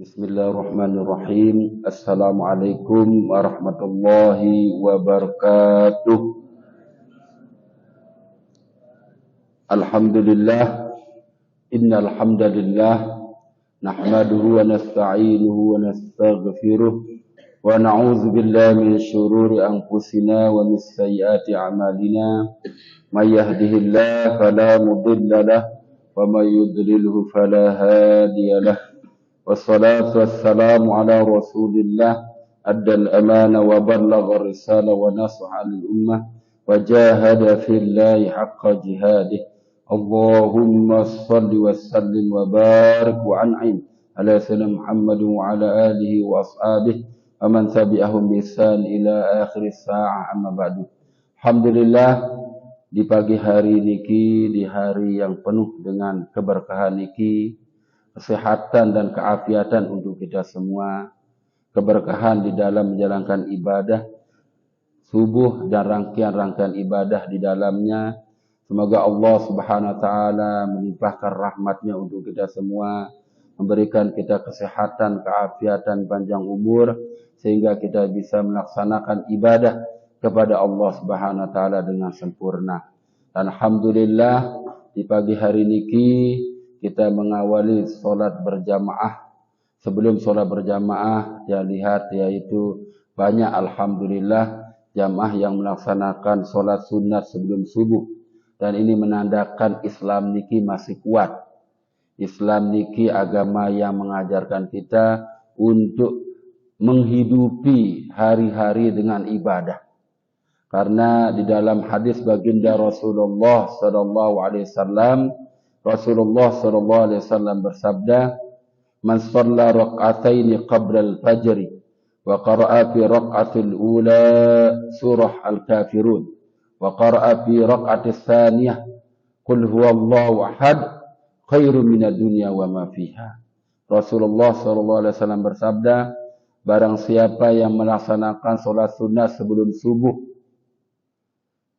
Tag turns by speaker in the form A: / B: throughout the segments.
A: Bismillahirrahmanirrahim. Assalamualaikum warahmatullahi wabarakatuh. Alhamdulillah. Innal hamdalillah nahmaduhu wa nasta'inuhu wa nastaghfiruh wa na'udzu billahi min shururi anfusina wa min sayyiati a'malina. May yahdihillahu fala mudilla lahu wa may yudlilhu fala hadiya lahu. Wassalatu wassalamu ala rasulillah addal amana wa ballagha risala wa nasaha lil ummah wa jahada fillahi haqqa jihadih. Allahumma salli wa sallim wa barik wa an'im ala sayyidina Muhammad wa ala alihi wa ashabihi wa man tabi'ahum bi ihsan ila akhir sa'ah, amma ba'du. Alhamdulillah, di pagi hari niki, di hari yang penuh dengan keberkahan niki, kesehatan dan keafiatan untuk kita semua, keberkahan di dalam menjalankan ibadah subuh dan rangkaian-rangkaian ibadah di dalamnya. Semoga Allah Subhanahu wa taala melimpahkan rahmatnya untuk kita semua, memberikan kita kesehatan, keafiatan, panjang umur, sehingga kita bisa melaksanakan ibadah kepada Allah Subhanahu wa taala dengan sempurna. Dan alhamdulillah, di pagi hari niki kita mengawali sholat berjamaah. Sebelum sholat berjamaah, dia lihat yaitu banyak alhamdulillah jamaah yang melaksanakan sholat sunat sebelum subuh. Dan ini menandakan Islam niki masih kuat. Islam niki agama yang mengajarkan kita untuk menghidupi hari-hari dengan ibadah. Karena di dalam hadis baginda Rasulullah SAW, Rasulullah SAW bersabda, "Man shalla rak'ataini qabla al-fajr wa qara'a fi rak'atil ula surah al-kafirun wa qara'a fi rak'atis tsaniyah qul huwallahu ahad khairum minad dunya wa ma fiha." Rasulullah SAW bersabda, barang siapa yang melaksanakan salat sunat sebelum subuh,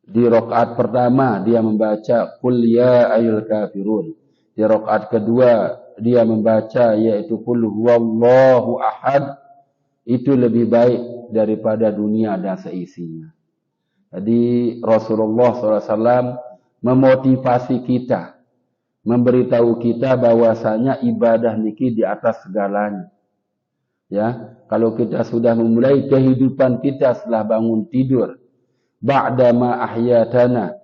A: di rakaat pertama dia membaca Qul ya ayyuhal kafirun. Di rakaat kedua dia membaca yaitu Qul huwallahu ahad. Itu lebih baik daripada dunia dan seisinya. Jadi Rasulullah SAW memotivasi kita, memberitahu kita bahwasanya ibadah niki di atas segalanya. Ya, kalau kita sudah memulai kehidupan kita setelah bangun tidur, ba'dama ahyatana,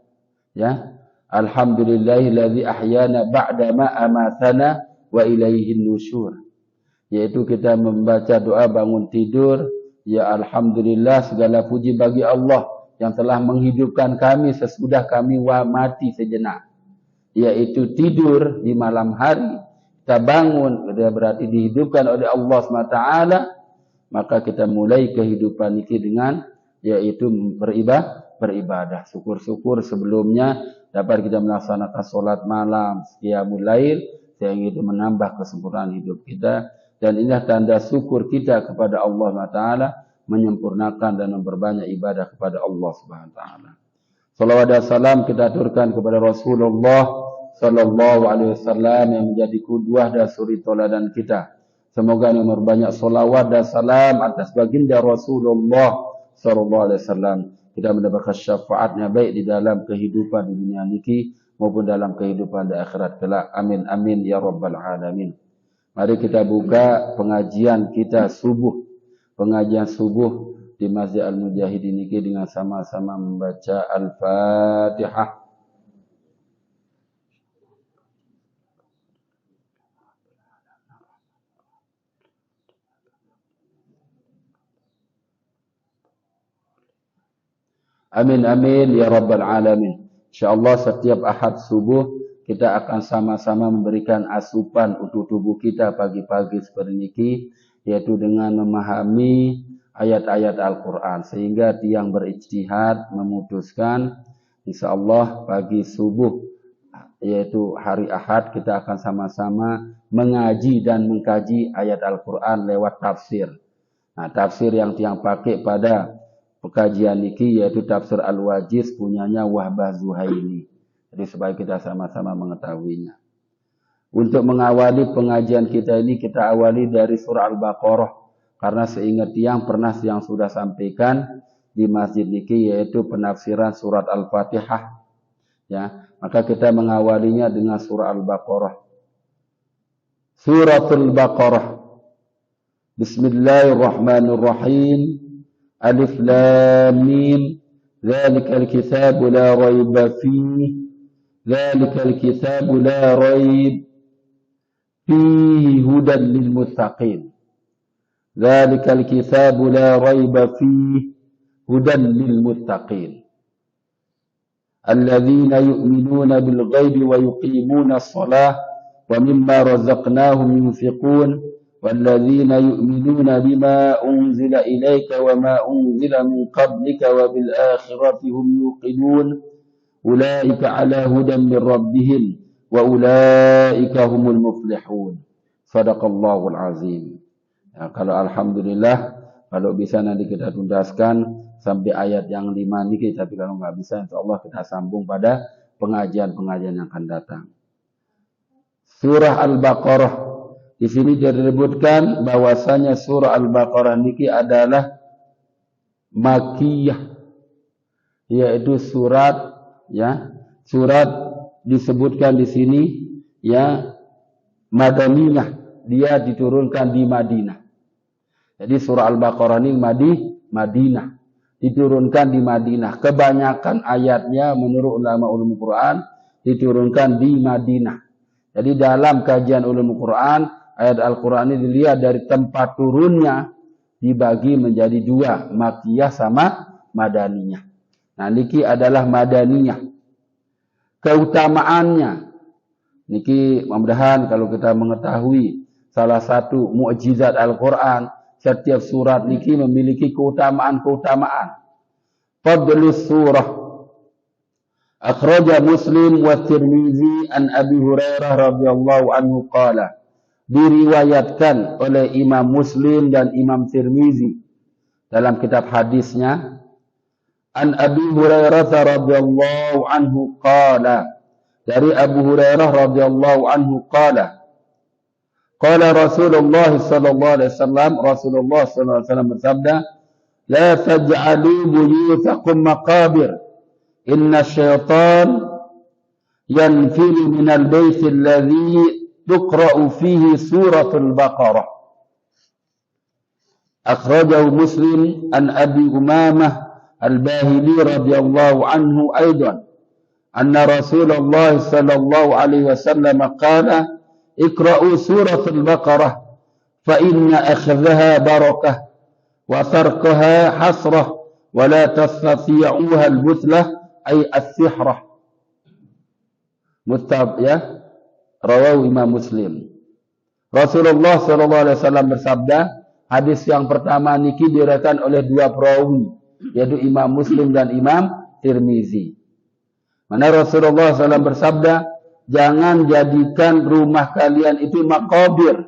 A: ya, alhamdulillahilladzi ahyana ba'dama amatana wa ilaihin nusyur, yaitu kita membaca doa bangun tidur, ya alhamdulillah segala puji bagi Allah yang telah menghidupkan kami sesudah kami mati sejenak, yaitu tidur di malam hari, kita bangun, berarti dihidupkan oleh Allah SWT, maka kita mulai kehidupan ini dengan yaitu beribadah. Syukur-syukur sebelumnya dapat kita melaksanakan sholat malam, qiyamul lail, sehingga itu menambah kesempurnaan hidup kita. Dan inilah tanda syukur kita kepada Allah SWT, menyempurnakan dan memperbanyak ibadah kepada Allah Subhanahu wa taala. Salawat dan salam kita aturkan kepada Rasulullah sallallahu alaihi wasallam yang menjadi qudwah dan suri teladan kita. Semoga memperbanyak salawat dan salam atas baginda Rasulullah sallallahu alaihi wasallam, kita mendapatkan syafaatnya baik di dalam kehidupan di dunia niki maupun dalam kehidupan di akhirat kelak. Amin amin ya rabbal alamin. Mari kita buka pengajian kita subuh, pengajian subuh di Masjid Al-Mujahidin niki dengan sama-sama membaca Al-Fatihah. Amin amin ya rabbal alamin. Insyaallah setiap ahad subuh kita akan sama-sama memberikan asupan untuk tubuh kita pagi-pagi seperti ini, yaitu dengan memahami ayat-ayat Al-Quran, sehingga tiang berijtihad memutuskan insyaallah pagi subuh yaitu hari ahad kita akan sama-sama mengaji dan mengkaji ayat Al-Quran lewat tafsir. Nah, tafsir yang tiang pakai pada pekajian niki yaitu tafsir Al-Wajiz punyanya Wahbah Zuhaili. Jadi supaya kita sama-sama mengetahuinya. Untuk mengawali pengajian kita ini, kita awali dari surah Al-Baqarah. Karena seingat yang sudah sampaikan di masjid niki, yaitu penafsiran surat Al-Fatihah. Ya, maka kita mengawalinya dengan surah Al-Baqarah. Suratul Baqarah. Bismillahirrahmanirrahim. Alif Lam Mim. Dzalikal kitabu la raiba fihi. Dzalikal kitabu la raib fihi hudan lil muttaqin. Dzalikal kitabu la raiba fihi hudan lil muttaqin. الذين يؤمنون بالغيب ويقيمون الصلاة ومما رزقناهم ينفقون والذين يؤمنون بما أنزل إليك وما أنزل من قبلك وبالآخرة هم يوقنون أولئك على هدى من ربهم وأولئك هم المفلحون صدق الله العظيم. Ya, kalau alhamdulillah, kalau bisa nanti kita tuntaskan sampai ayat yang 5 ini, tapi kalau nggak bisa, insyaallah kita sambung pada pengajian-pengajian yang akan datang. Surah Al-Baqarah. Di sini disebutkan bahwasanya surah Al-Baqarah ini adalah Makkiyah, yaitu surat disebutkan di sini ya Madaniyah, dia diturunkan di Madinah. Jadi surah Al-Baqarah ini Madinah. Diturunkan di Madinah. Kebanyakan ayatnya menurut ulama ulum Quran diturunkan di Madinah. Jadi dalam kajian ulum Quran, ayat Al-Quran ini dilihat dari tempat turunnya, dibagi menjadi dua, Makkiyah sama Madaniyah. Nah, niki adalah Madaniyah. Keutamaannya, niki mudah-mudahan kalau kita mengetahui salah satu mukjizat Al-Quran, setiap surat niki memiliki keutamaan-keutamaan. Fadlus surah. Akhraja Muslim wa Tirmizi an Abi Hurairah radhiyallahu anhu qala. Diriwayatkan oleh Imam Muslim dan Imam Tirmizi dalam kitab hadisnya, an Abi Hurairah radhiyallahu anhu qala. Dari Abu Hurairah radhiyallahu anhu qala. Qala Rasulullah sallallahu alaihi wasallam, Rasulullah sallallahu alaihi wasallam bersabda, la taj'alu buyutakum maqabir, inna syaitan yanfiru minal bayt alladhi tuqra'u fihi suratul Baqarah. Akhrajahu Muslim an Abi Umamah al-Bahili radhiyallahu anhu aidan, anna Rasulullah sallallahu alaihi wasallam qala اقرأوا سورة البقرة فإن أخذها بركة وتركها حسرة ولا تستطيعوها المثلة أي السحرة. Ya, rawahu Imam Muslim. Rasulullah SAW bersabda, hadis yang pertama niki diriwayatkan oleh dua perawi, yaitu Imam Muslim dan Imam Tirmizi. Mana Rasulullah SAW bersabda, jangan jadikan rumah kalian itu maqabir,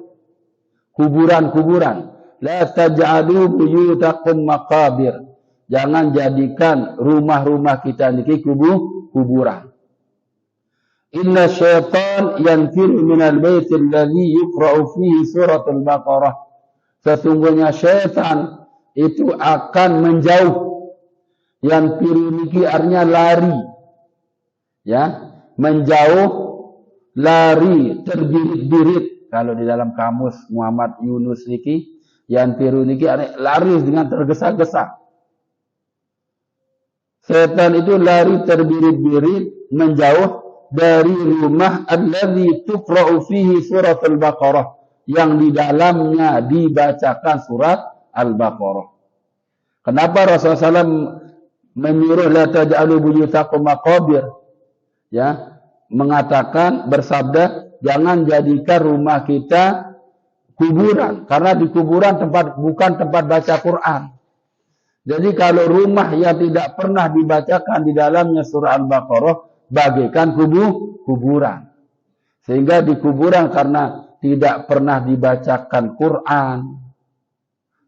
A: kuburan-kuburan. La taj'alu buyutakum maqabir. Jangan jadikan rumah-rumah kita niki kuburan. Inna syaitan yanfiru minal bait alladhi yuqra'u fihi suratul Baqarah. Sesungguhnya syaitan itu akan menjauh. Yanfiru niki artinya lari. Ya, menjauh, lari, terbirit-birit. Kalau di dalam kamus Muhammad Yunus niki, yanfiru niki lari dengan tergesa-gesa. Setan itu lari terbirit-birit, menjauh dari rumah alladzi tuqra'u fihi suratul Baqarah, yang di dalamnya dibacakan surat Al-Baqarah. Kenapa Rasulullah SAW menyuruh la taj'alu buyutakum maqabir? Ya, mengatakan, bersabda, jangan jadikan rumah kita kuburan, karena di kuburan bukan tempat baca Quran. Jadi kalau rumah yang tidak pernah dibacakan di dalamnya surah Al-Baqarah, bagaikan kuburan. Sehingga di kuburan karena tidak pernah dibacakan Quran,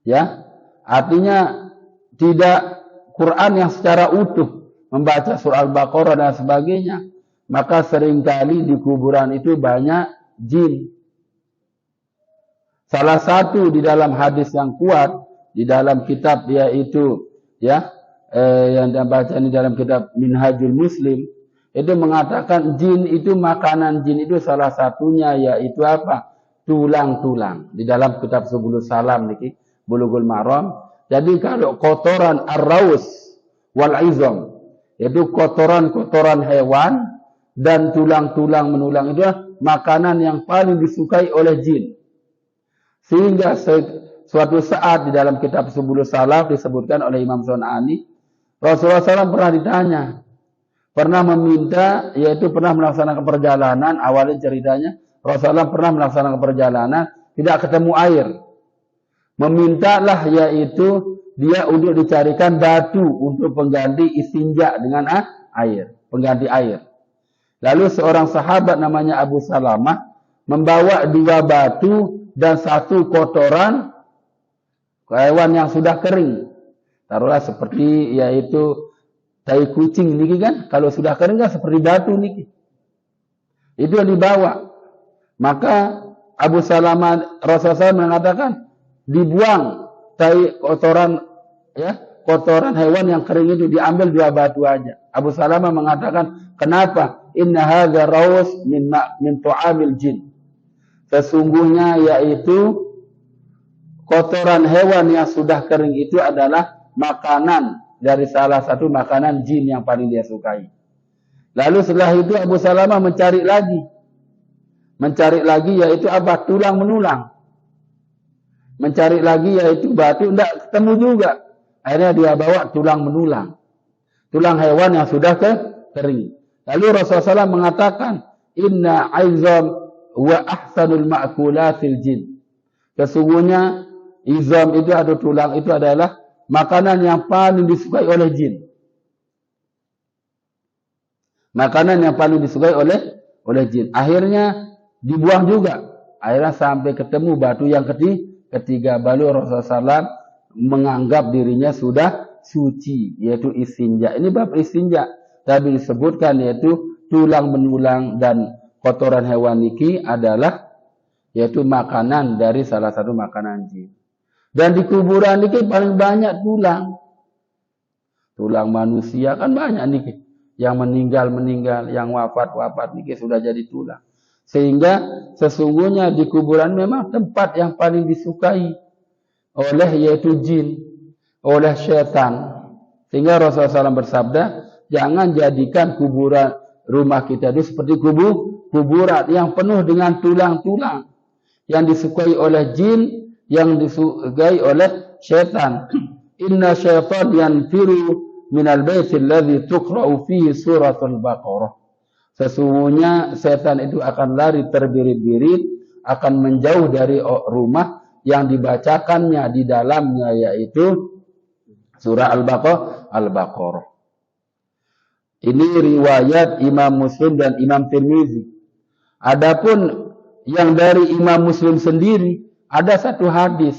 A: ya, artinya tidak Quran yang secara utuh, membaca surah Al-Baqarah dan sebagainya, maka seringkali di kuburan itu banyak jin. Salah satu di dalam hadis yang kuat di dalam kitab yaitu ya yang dibaca di dalam kitab Minhajul Muslim itu mengatakan jin itu makanan jin itu salah satunya yaitu apa? Tulang-tulang. Di dalam kitab Subulus Salam niki Bulughul Maram. Jadi kalau kotoran ar-raus wal izam yaitu kotoran-kotoran hewan dan tulang-tulang menulang itu makanan yang paling disukai oleh jin. Sehingga suatu saat di dalam kitab Subulus Salam disebutkan oleh Imam Sun'ani, Rasulullah SAW pernah ditanya, pernah meminta, yaitu pernah melaksanakan perjalanan, awalnya ceritanya, Rasulullah pernah melaksanakan perjalanan, tidak ketemu air. Memintalah yaitu dia untuk dicarikan batu untuk pengganti istinja dengan air, pengganti air. Lalu seorang sahabat namanya Abu Salamah membawa 2 batu dan 1 kotoran hewan yang sudah kering. Taruhlah seperti yaitu tai kucing niki kan, kalau sudah kering kan seperti batu niki. Itu yang dibawa. Maka Abu Salamah Rasulullah mengatakan dibuang tai kotoran ya, kotoran hewan yang kering itu diambil 2 batu aja. Abu Salamah mengatakan, "Kenapa? Inna hadza raus min tu'amil jin." Sesungguhnya yaitu kotoran hewan yang sudah kering itu adalah makanan dari salah satu makanan jin yang paling dia sukai. Lalu setelah itu Abu Salamah mencari lagi. Mencari lagi yaitu apa? Tulang menulang. Mencari lagi yaitu batu, tidak ketemu juga. Akhirnya dia bawa tulang menulang. Tulang hewan yang sudah kering. Lalu Rasulullah SAW mengatakan, "Inna aizam wa ahsanul ma'kulatil jin." Sesungguhnya izam itu atau tulang itu adalah makanan yang paling disukai oleh jin. Makanan yang paling disukai oleh jin. Akhirnya dibuang juga. Akhirnya sampai ketemu batu yang ketiga. Baru Rasulullah SAW menganggap dirinya sudah suci, yaitu istinja. Ini bab istinja. Tadi disebutkan yaitu tulang menulang dan kotoran hewan niki adalah yaitu makanan dari salah satu makanan jin. Dan di kuburan niki paling banyak tulang. Tulang manusia kan banyak niki. Yang meninggal, yang wafat niki sudah jadi tulang. Sehingga sesungguhnya di kuburan memang tempat yang paling disukai oleh yaitu jin, oleh syaitan. Sehingga Rasulullah SAW bersabda, jangan jadikan kuburan rumah kita itu seperti kuburan yang penuh dengan tulang-tulang yang disukai oleh jin, yang disukai oleh syaitan. Inna syaitan yanfiru minal baitil ladzi tuqra'u fihi suratul Baqarah. Sesungguhnya setan itu akan lari terbirit-birit, akan menjauh dari rumah yang dibacakannya di dalamnya yaitu surah Al-Baqarah. Ini riwayat Imam Muslim dan Imam Tirmizi. Adapun yang dari Imam Muslim sendiri ada satu hadis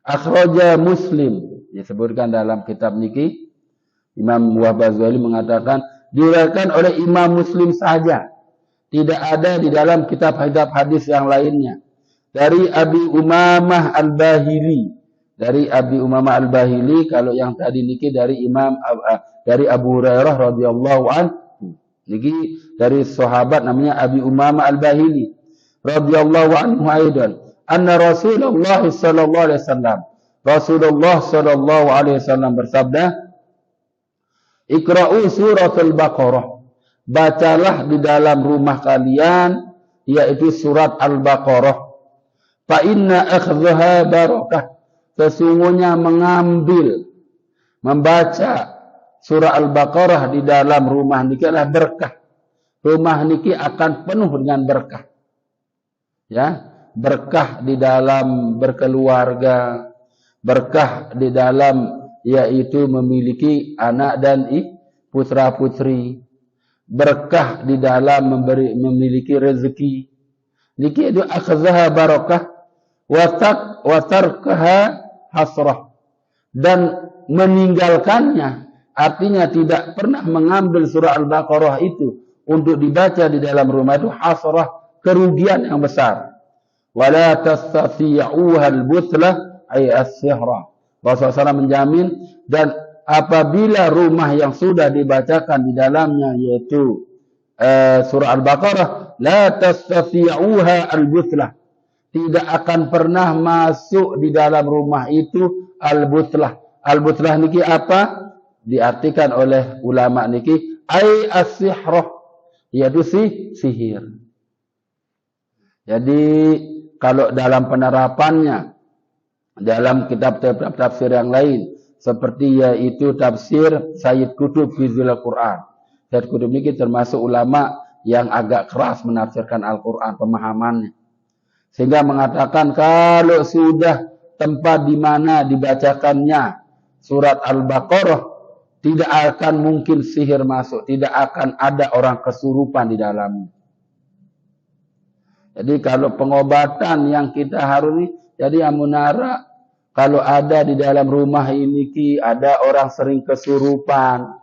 A: akhraja Muslim disebutkan dalam kitab niki. Imam Wahab Az-Zuhaili mengatakan diriwayatkan oleh Imam Muslim saja, tidak ada di dalam kitab hadis yang lainnya. Dari Abi Umamah Al-Bahili, kalau yang tadi niki dari dari Abu Hurairah radhiyallahu anhu. Niki dari sahabat namanya Abi Umamah Al-Bahili radhiyallahu anhu aidan. Anna Rasulullah sallallahu alaihi wasallam bersabda, "Iqra'u suratul Baqarah." Bacalah di dalam rumah kalian yaitu surat Al-Baqarah. Fa inna akhdhaha barakah. Sesungguhnya membaca surah Al-Baqarah di dalam rumah niki adalah berkah. Rumah niki akan penuh dengan berkah. Ya, berkah di dalam berkeluarga, berkah di dalam yaitu memiliki anak dan putra-putri, berkah di dalam memiliki rezeki. Niki itu akhzaha barakah wa tarkaha hasrah, dan meninggalkannya artinya tidak pernah mengambil surah Al-Baqarah itu untuk dibaca di dalam rumah itu hasrah, kerugian yang besar. Wala tastati'uha al-buthlah ay as-sihra. Rasulullah SAW menjamin, dan apabila rumah yang sudah dibacakan di dalamnya yaitu surah Al-Baqarah, la tastati'uha al-buthlah, tidak akan pernah masuk di dalam rumah itu al-buthlah. Al-buthlah niki apa? Diartikan oleh ulama niki ai as-sihrah, yaitu sihir. Jadi kalau dalam penerapannya dalam kitab-kitab tafsir yang lain seperti yaitu tafsir Sayyid Qutb fi Zil Quran. Sayyid Qutb ini termasuk ulama yang agak keras menafsirkan Al-Quran pemahamannya. Sehingga mengatakan kalau sudah tempat di mana dibacakannya surat Al-Baqarah, tidak akan mungkin sihir masuk, tidak akan ada orang kesurupan di dalamnya. Jadi kalau pengobatan yang kita harus, jadi amunara, kalau ada di dalam rumah ini ada orang sering kesurupan,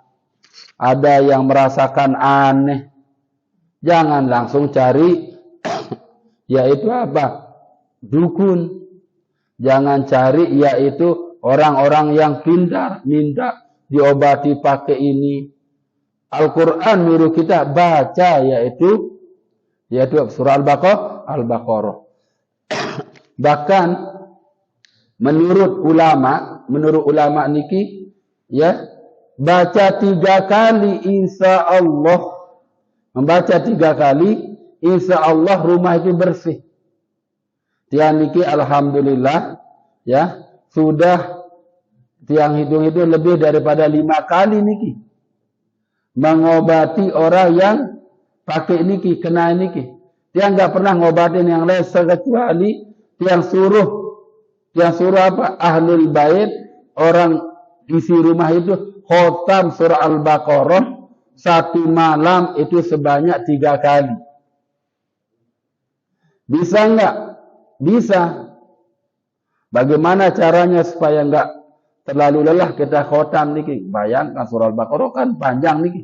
A: ada yang merasakan aneh, jangan langsung cari yaitu apa? Dukun. Jangan cari yaitu orang-orang yang pintar, minta diobati pakai ini. Al-Quran nyuruh kita baca yaitu surah Al-Baqarah. Bahkan menurut ulama niki ya, baca 3 kali insya Allah, membaca 3 kali insya Allah rumah itu bersih. Tiang niki alhamdulillah ya, sudah tiang hitung itu lebih daripada 5 kali niki mengobati orang yang pakai niki, kena niki. Dia enggak pernah ngobatin yang lain kecuali tiang suruh apa? Ahlul bait, orang isi rumah itu khotam surah Al-Baqarah 1 malam itu sebanyak 3 kali. Bisa enggak? Bisa. Bagaimana caranya supaya enggak terlalu lelah kita khotam niki? Bayangkan surah Al-Baqarah kan panjang niki.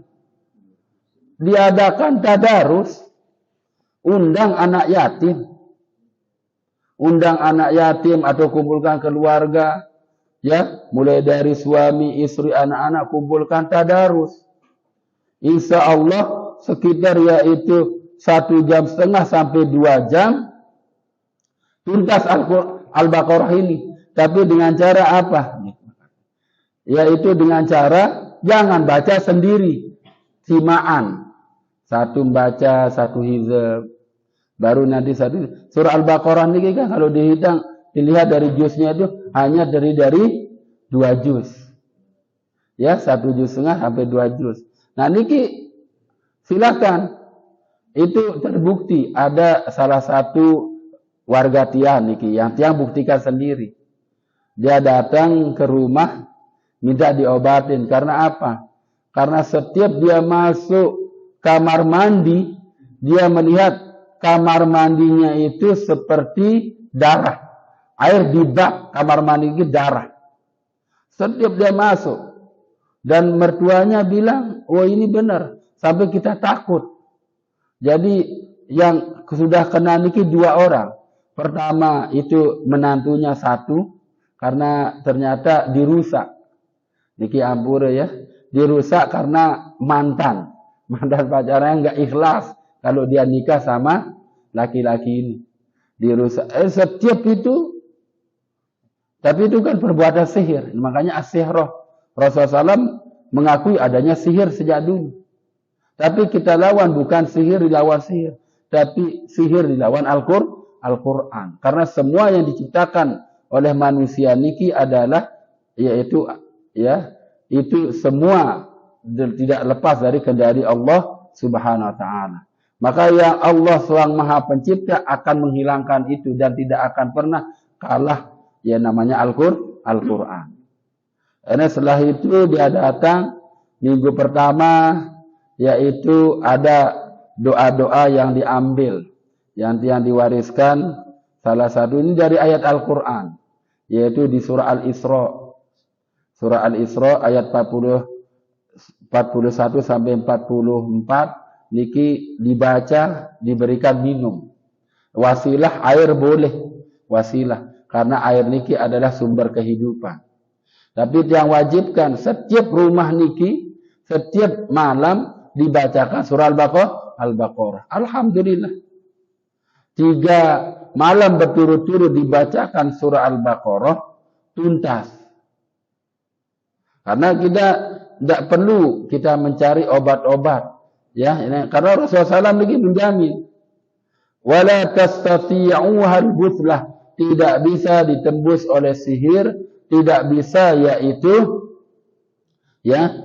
A: Diadakan tadarus, undang anak yatim atau kumpulkan keluarga, ya, mulai dari suami, istri, anak-anak, kumpulkan tadarus. Insya Allah sekitar yaitu 1,5 jam sampai 2 jam tuntas Al-Baqarah ini. Tapi dengan cara apa? Yaitu dengan cara jangan baca sendiri, simaan. 1 baca 1 hizab, baru nanti 1 surah Al-Baqarah ini kan kalau dilihat dari juznya itu hanya dari 2 juz. Ya, 1,5 juz sampai 2 juz. Nah, niki silakan. Itu terbukti ada salah satu warga tiang niki yang tiang buktikan sendiri. Dia datang ke rumah minta diobatin karena apa? Karena setiap dia masuk kamar mandi, dia melihat kamar mandinya itu seperti darah. Air di bak kamar mandi itu darah. Setiap dia masuk. Dan mertuanya bilang, oh ini benar. Sampai kita takut. Jadi yang sudah kena niki 2 orang. Pertama itu menantunya 1. Karena ternyata dirusak. Niki ampura ya. Dirusak karena mantan pacarnya enggak ikhlas kalau dia nikah sama laki-laki ini. Dirusak. Setiap itu, tapi itu kan perbuatan sihir. Makanya as-sihrah. Rasulullah SAW mengakui adanya sihir sejak dulu. Tapi kita lawan bukan sihir dilawan sihir, tapi sihir dilawan Al-Quran. Karena semua yang diciptakan oleh manusia niki adalah yaitu ya, itu semua tidak lepas dari kendali Allah Subhanahu wa taala. Maka yang Allah Swt Maha Pencipta akan menghilangkan itu dan tidak akan pernah kalah ya namanya Al-Quran. Karena setelah itu dia datang minggu pertama yaitu ada doa-doa yang diambil yang diwariskan, salah satu ini dari ayat Al-Quran yaitu di surah Al-Isra. Surah Al-Isra ayat 41 sampai 44 niki dibaca, diberikan minum. Wasilah air boleh, wasilah, karena air niki adalah sumber kehidupan. Tapi yang wajibkan setiap rumah niki, setiap malam dibacakan surah Al-Baqarah. Alhamdulillah. 3 malam berturut-turut dibacakan surah Al-Baqarah tuntas. Karena kita tidak perlu kita mencari obat-obat. Ya, karena Rasulullah SAW lagi menjamin. Wala tastati'uhal buthlah. Tidak bisa ditembus oleh sihir. Tidak bisa yaitu ya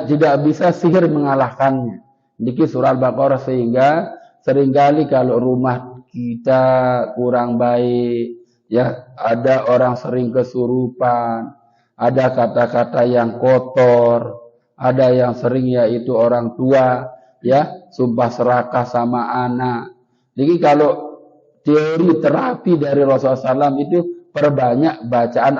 A: tidak bisa sihir mengalahkannya. Dikit surah Al-Baqarah, sehingga seringkali kalau rumah kita kurang baik, ya ada orang sering kesurupan, ada kata-kata yang kotor, ada yang sering yaitu orang tua, ya sumpah serakah sama anak. Jadi kalau teori terapi dari Rasulullah SAW itu perbanyak bacaan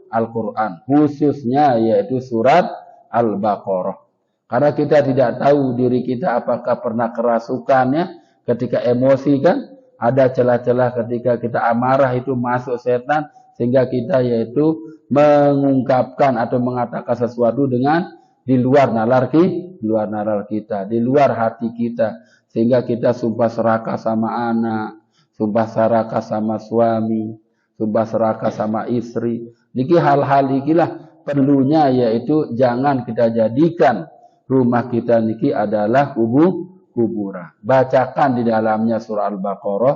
A: Al-Quran, khususnya yaitu surat Al-Baqarah. Karena kita tidak tahu diri kita apakah pernah kerasukannya ketika emosi, kan ada celah-celah ketika kita amarah itu masuk setan, sehingga kita yaitu mengungkapkan atau mengatakan sesuatu dengan di luar nalar kita, di luar hati kita, sehingga kita sumpah serakah sama anak, sumpah serakah sama suami, sumpah serakah sama istri. Niki hal-hal ikilah perlunya yaitu jangan kita jadikan rumah kita niki adalah kuburan. Bacakan di dalamnya surah Al-Baqarah,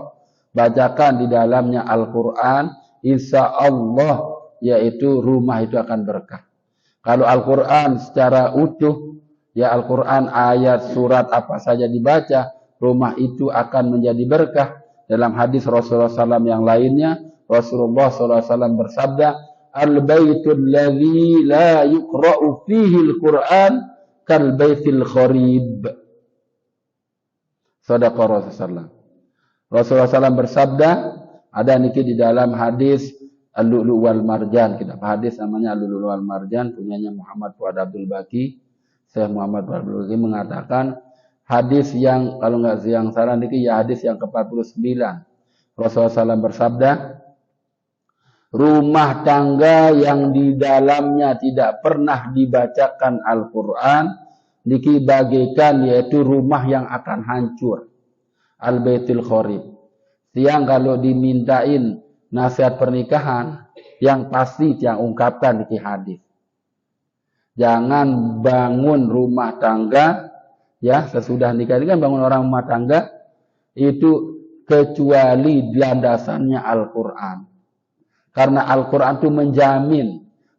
A: bacakan di dalamnya Al-Quran, insya Allah yaitu rumah itu akan berkah. Kalau Al-Quran secara utuh, ya Al-Quran ayat surat apa saja dibaca, rumah itu akan menjadi berkah. Dalam hadis Rasulullah SAW yang lainnya, Rasulullah SAW bersabda, Al-baitul ladzi la yuqra'u fihi al-Quran kal baitil kharib. Shadaqa Rasulullah. Rasulullah SAW bersabda, ada niki di dalam hadis Al-Lu'lu' wal Marjan, kitab hadis namanya Al-Lu'lu' wal Marjan, punyanya Muhammad Fuad Abdul Baqi. Syekh Muhammad Fuad Abdul Baqi mengatakan hadis yang kalau enggak yang salah niki ya hadis yang ke-49. Rasulullah SAW bersabda, rumah tangga yang di dalamnya tidak pernah dibacakan Al-Quran niki bagaikan yaitu rumah yang akan hancur. Al-Baitul Kharib. Siang kalau dimintain nasihat pernikahan, yang pasti yang ungkapkan di hadis. Jangan bangun rumah tangga, ya sesudah nikah ini kan bangun orang rumah tangga, itu kecuali landasannya Al-Quran. Karena Al-Quran itu menjamin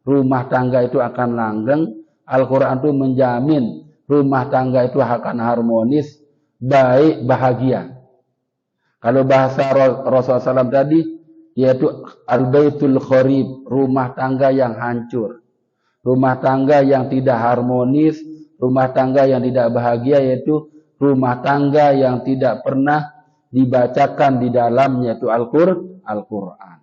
A: rumah tangga itu akan langgeng, Al-Quran itu menjamin rumah tangga itu akan harmonis, baik, bahagia. Kalau bahasa Rasulullah SAW tadi, yaitu Al-Baitul Kharib, rumah tangga yang hancur, rumah tangga yang tidak harmonis, rumah tangga yang tidak bahagia, yaitu rumah tangga yang tidak pernah dibacakan di dalamnya itu Al-Quran.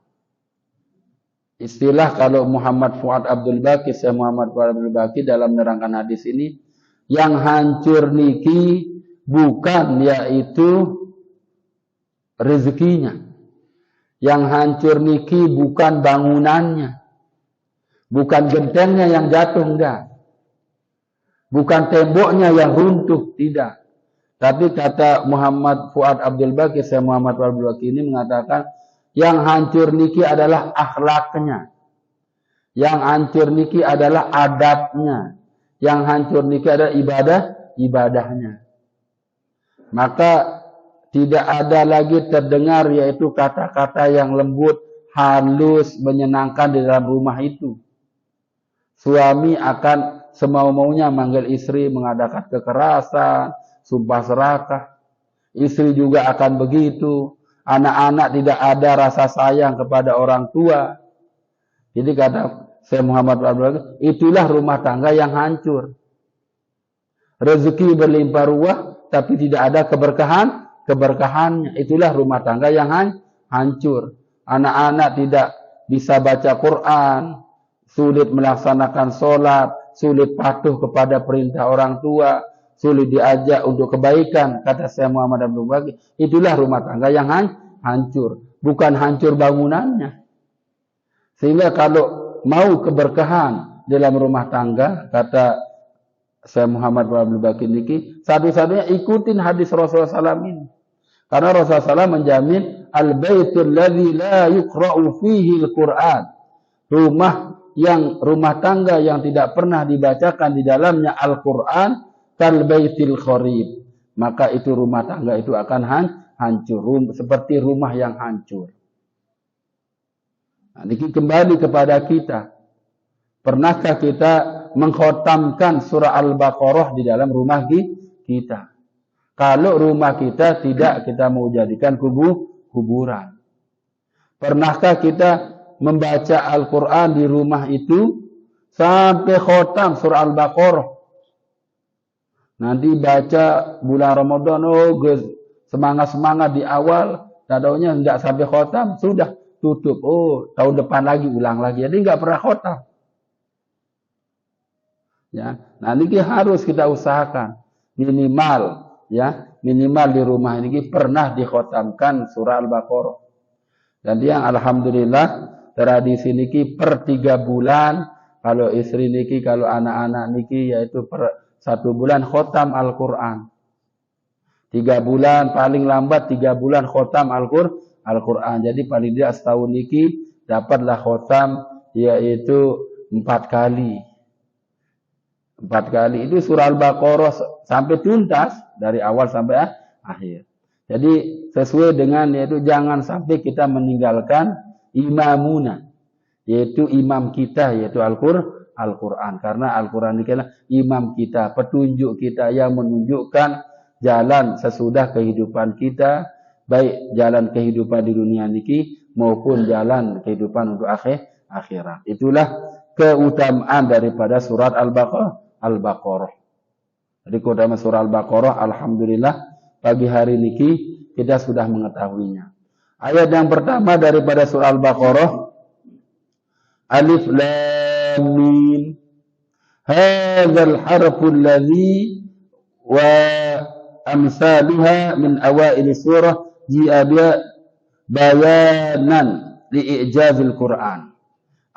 A: Istilah kalau Muhammad Fuad Abdul Baqi, Syekh Muhammad Fuad Abdul Baqi dalam menerangkan hadis ini, yang hancur niki bukan yaitu rezekinya. Yang hancur niki bukan bangunannya. Bukan gentengnya yang jatuh, enggak. Bukan temboknya yang runtuh, tidak. Tapi kata Muhammad Fuad Abdul Baqi, Syekh Muhammad Fuad Abdul Baqi ini mengatakan, yang hancur niki adalah akhlaknya. Yang hancur niki adalah adabnya. Yang hancur niki adalah ibadahnya. Maka tidak ada lagi terdengar yaitu kata-kata yang lembut, halus, menyenangkan di dalam rumah itu. Suami akan semau-maunya manggil istri, mengadakan kekerasan, sumpah serakah. Istri juga akan begitu. Anak-anak tidak ada rasa sayang kepada orang tua. Jadi kata Syekh Muhammad Abdul, itulah rumah tangga yang hancur. Rezeki berlimpah ruah, tapi tidak ada keberkahannya. Itulah rumah tangga yang hancur. Anak-anak tidak bisa baca Quran, sulit melaksanakan sholat, sulit patuh kepada perintah orang tua, sulit diajak untuk kebaikan, kata Syekh Muhammad Abdul Baqi, itulah rumah tangga yang hancur, bukan hancur bangunannya. Sehingga kalau mau keberkahan dalam rumah tangga, kata Syekh Muhammad Abdul Baqi niki, satu-satunya ikutin hadis Rasulullah SAW ini. Karena Rasulullah SAW menjamin al-baitul ladzi la yuqra'u fihi al-Qur'an. Rumah tangga yang tidak pernah dibacakan di dalamnya Al-Qur'an kal baitil kharib. Maka itu rumah tangga itu akan hancur, seperti rumah yang hancur. Nah, ini kembali kepada kita. Pernahkah kita mengkhatamkan surah Al-Baqarah di dalam rumah kita? Kalau rumah kita tidak kita mau jadikan kuburan. Pernahkah kita membaca Al-Quran di rumah itu sampai khotam surah Al-Baqarah? Nanti baca bulan Ramadan, semangat-semangat di awal, tadaunya enggak sampai khotam, sudah tutup. Oh, tahun depan lagi ulang lagi. Jadi enggak pernah khotam. Ya, nah ini harus kita usahakan minimal di rumah ini pernah dikhotamkan surah Al-Baqarah. Dan yang alhamdulillah tradisi niki per 3 bulan, kalau istri niki, kalau anak-anak niki yaitu per 1 bulan khotam Al-Quran. 3 bulan, paling lambat 3 bulan khotam Al-Quran. Jadi paling tidak setahun niki dapatlah khotam yaitu 4 kali. 4 kali itu surah Al-Baqarah sampai tuntas dari awal sampai akhir. Jadi sesuai dengan yaitu jangan sampai kita meninggalkan imamuna, yaitu imam kita, yaitu Al-Quran. Karena Al-Quran ini adalah imam kita, petunjuk kita yang menunjukkan jalan sesudah kehidupan kita, baik jalan kehidupan di dunia niki maupun jalan kehidupan untuk akhirat. Itulah keutamaan daripada surat Al-Baqarah. Jadi keutamaan surah Al-Baqarah, alhamdulillah pagi hari niki kita sudah mengetahuinya. Ayat yang pertama daripada surah Al-Baqarah, Alif Lam Mim. Hadzal harful ladzi wa amsalha min awail surah ji'a bayanan li'ijazil Quran.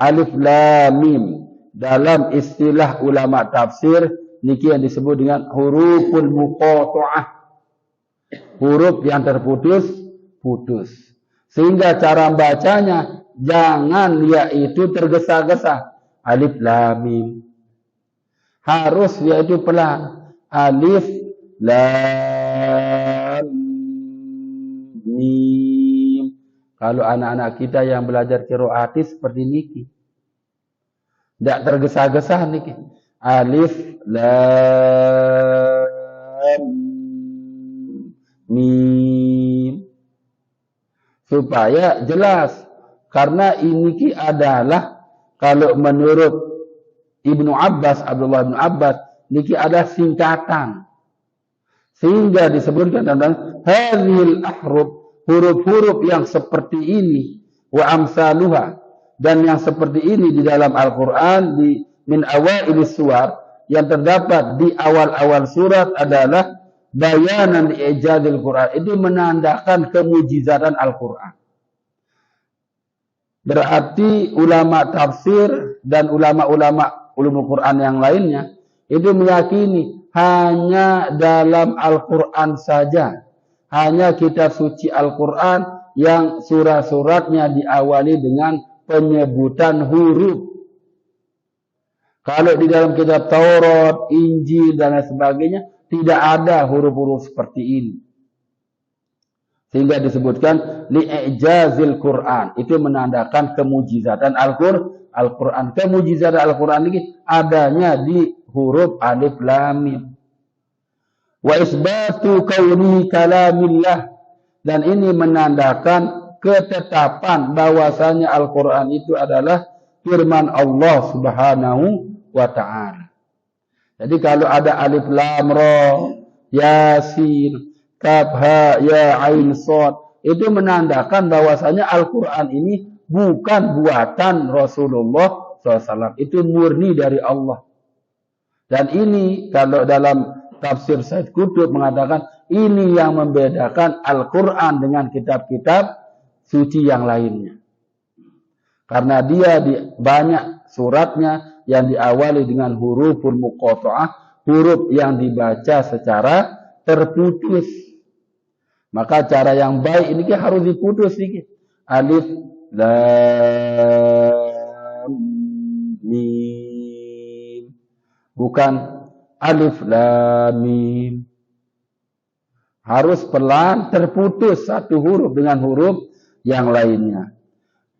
A: Alif Lam Mim dalam istilah ulama tafsir niki yang disebut dengan huruful muqatta'ah. Huruf yang terputus. Sehingga cara bacanya jangan yaitu tergesa-gesa. Alif Lam Mim. Harus yaitu pelan. Alif Lam Mim. Kalau anak-anak kita yang belajar qiraat seperti niki. Tidak tergesa-gesa niki. Alif Lam Mim. Supaya jelas. Karena ini adalah kalau menurut Abdullah bin Abbas, niki ada singkatan. Sehingga disebutkan tentang hadhil ahruf, huruf-huruf yang seperti ini, wa amsaluha, dan yang seperti ini di dalam Al-Quran di min awailis suwar, yang terdapat di awal-awal surat adalah bayanan ijazil Quran. Itu menandakan kemujizatan Al-Quran. Berarti ulama tafsir dan ulama-ulama ulumul Quran yang lainnya itu meyakini hanya dalam Al-Quran saja, hanya kitab suci Al-Quran yang surah-suratnya diawali dengan penyebutan huruf. Kalau di dalam kitab Taurat, Injil dan lain sebagainya tidak ada huruf-huruf seperti ini. Sehingga disebutkan li'ijazil Quran. Itu menandakan kemujizatan Al-Quran. Kemujizatan Al-Quran ini adanya di huruf Alif Lam Mim. Wa isbatu kauni kalamillah. Dan ini menandakan ketetapan bahwasanya Al-Quran itu adalah firman Allah Subhanahu wa ta'ala. Jadi kalau ada Alif Lam Ra, Yasin, Kaf Ha Ya Ain Shad, itu menandakan bahwasanya Al-Quran ini bukan buatan Rasulullah SAW. Itu murni dari Allah. Dan ini kalau dalam tafsir Said Qutb mengatakan ini yang membedakan Al-Quran dengan kitab-kitab suci yang lainnya. Karena dia banyak suratnya yang diawali dengan huruful muqatta'ah, huruf yang dibaca secara terputus. Maka cara yang baik ini harus diputus sedikit. Alif, lam, mim. Bukan alif, lam, mim. Harus pelan terputus satu huruf dengan huruf yang lainnya.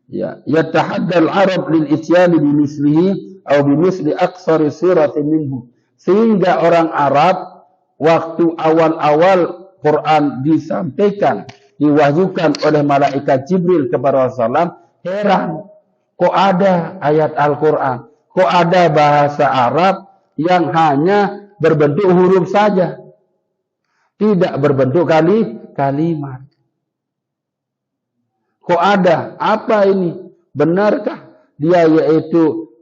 A: Ya, yatahaddal Arab lil isyani bimislihi atau bimisli aksari suratin minhu. Sehingga orang Arab waktu awal-awal Quran disampaikan, diwahyukan oleh malaikat Jibril kepada Rasulullah, heran, kok ada ayat Al-Quran, kok ada bahasa Arab yang hanya berbentuk huruf saja, tidak berbentuk kalimat. Kok ada? Apa ini? Benarkah dia yaitu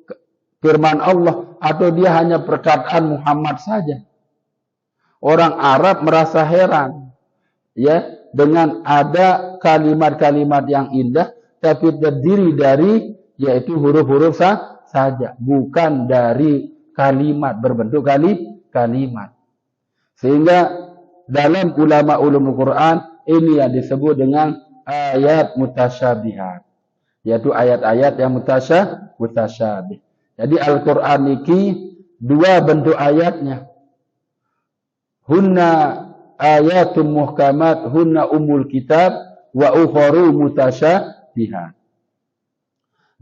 A: firman Allah atau dia hanya perkataan Muhammad saja? Orang Arab merasa heran ya dengan ada kalimat-kalimat yang indah tapi terdiri dari yaitu huruf-huruf saja, bukan dari kalimat berbentuk kalimat. Sehingga dalam ulama ulumul Quran ini yang disebut dengan ayat mutasyabihat, yaitu ayat-ayat yang mutasyabih. Jadi Al-Quran ini dua bentuk ayatnya. Hunna ayatun muhkamat, hunna umul kitab, wa ukharu mutasyabihat.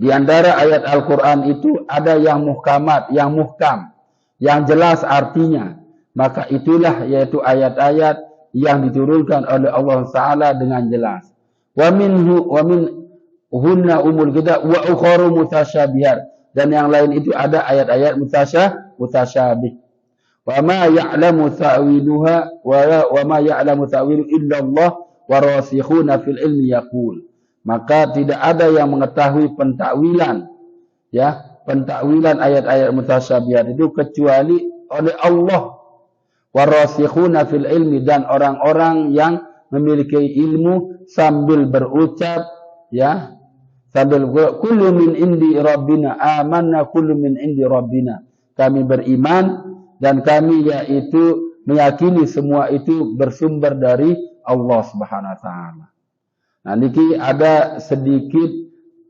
A: Di antara ayat Al-Quran itu ada yang muhkamat, yang muhkam, yang jelas artinya. Maka itulah yaitu ayat-ayat yang diturunkan oleh Allah Ta'ala dengan jelas. Wa min hunna umul kitab wa ukharu mutasyabihat, dan yang lain itu ada ayat-ayat mutasyabih. Wa ma ya'lamu ta'wiluha wa ma ya'lamu ta'wilu illa Allah wa rasikhuna fil ilmi yaqul. Maka tidak ada yang mengetahui pentakwilan ayat-ayat mutasyabihat itu kecuali oleh Allah. Wa rasikhuna fil ilmi, dan orang-orang yang memiliki ilmu sambil berucap sambil kullu min indi rabbina amanna kullu min indi rabbina, kami beriman dan kami yaitu meyakini semua itu bersumber dari Allah Subhanahu wa taala. Nah, niki ada sedikit